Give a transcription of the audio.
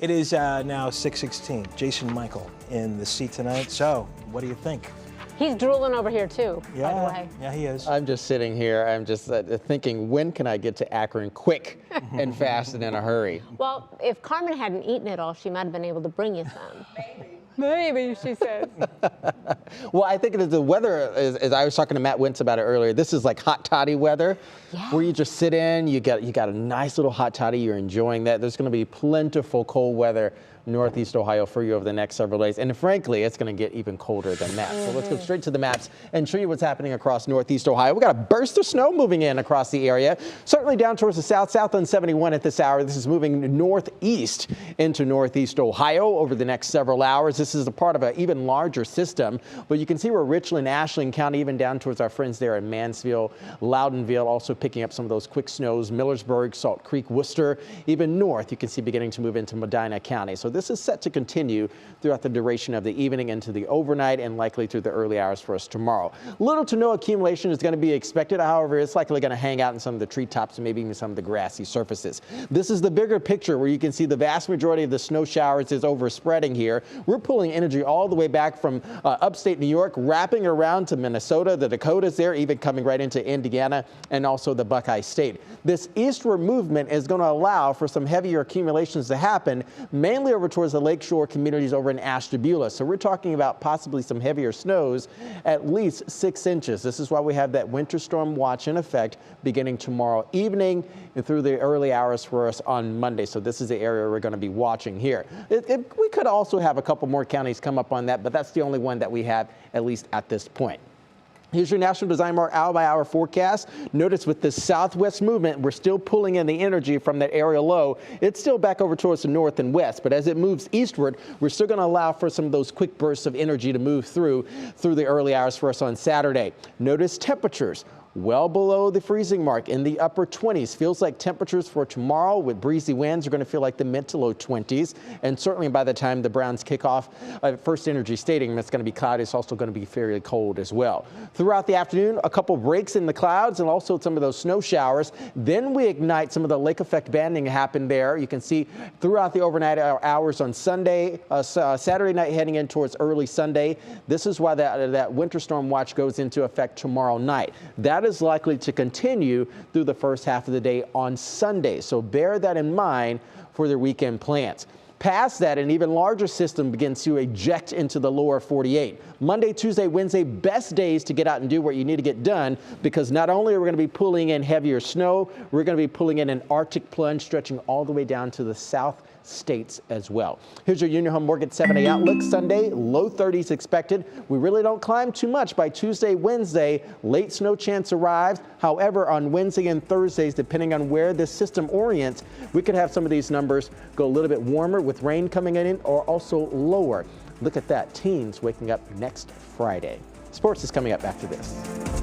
It is now 6:16. Jason Mikell in the seat tonight. So, what do you think? He's drooling over here too, by the way. Yeah, he is. I'm just sitting here. I'm just thinking, when can I get to Akron quick and fast and in a hurry? Well, if Carmen hadn't eaten it all, she might have been able to bring you some. Maybe, she says. Well, I think the weather, as I was talking to Matt Wentz about it earlier, this is like hot toddy weather, where you just sit in, you got a nice little hot toddy, you're enjoying that. There's going to be plentiful cold weather Northeast Ohio for you over the next several days. And frankly, it's going to get even colder than that. So let's go straight to the maps and show you what's happening across Northeast Ohio. We got a burst of snow moving in across the area, certainly down towards the south on 71 at this hour. This is moving northeast into Northeast Ohio over the next several hours. This is a part of an even larger system, but you can see where Richland, Ashland County, even down towards our friends there in Mansfield, Loudonville, also picking up some of those quick snows, Millersburg, Salt Creek, Worcester, even north, you can see beginning to move into Medina County. So this is set to continue throughout the duration of the evening into the overnight and likely through the early hours for us tomorrow. Little to no accumulation is going to be expected. However, it's likely going to hang out in some of the treetops and maybe even some of the grassy surfaces. This is the bigger picture where you can see the vast majority of the snow showers is overspreading here. We're pulling energy all the way back from upstate New York, wrapping around to Minnesota, the Dakotas there, even coming right into Indiana and also the Buckeye State. This eastward movement is going to allow for some heavier accumulations to happen, mainly over towards the lakeshore communities over in Ashtabula. So we're talking about possibly some heavier snows, at least 6 inches. This is why we have that winter storm watch in effect beginning tomorrow evening and through the early hours for us on Monday. So this is the area we're going to be watching here. We could also have a couple more counties come up on that, but that's the only one that we have, at least at this point. Here's your National Design Mark hour-by-hour forecast. Notice with this southwest movement, we're still pulling in the energy from that area low. It's still back over towards the north and west, but as it moves eastward, we're still going to allow for some of those quick bursts of energy to move through the early hours for us on Saturday. Notice temperatures well below the freezing mark in the upper 20s. Feels like temperatures for tomorrow with breezy winds are going to feel like the mid to low 20s. And certainly by the time the Browns kick off First Energy Stadium, it's going to be cloudy. It's also going to be fairly cold as well. Throughout the afternoon, a couple breaks in the clouds and also some of those snow showers. Then we ignite some of the lake effect banding happen there. You can see throughout the overnight hours on Sunday, Saturday night heading in towards early Sunday. This is why that winter storm watch goes into effect tomorrow night. That is likely to continue through the first half of the day on Sunday. So bear that in mind for their weekend plans. Past that, an even larger system begins to eject into the lower 48. Monday, Tuesday, Wednesday, best days to get out and do what you need to get done, because not only are we going to be pulling in heavier snow, we're going to be pulling in an Arctic plunge stretching all the way down to the south states as well. Here's your Union Home Mortgage 7-day outlook. Sunday, low 30s expected. We really don't climb too much by Tuesday, Wednesday. Late snow chance arrives. However, on Wednesday and Thursdays, depending on where this system orients, we could have some of these numbers go a little bit warmer with rain coming in or also lower. Look at that. Teens waking up next Friday. Sports is coming up after this.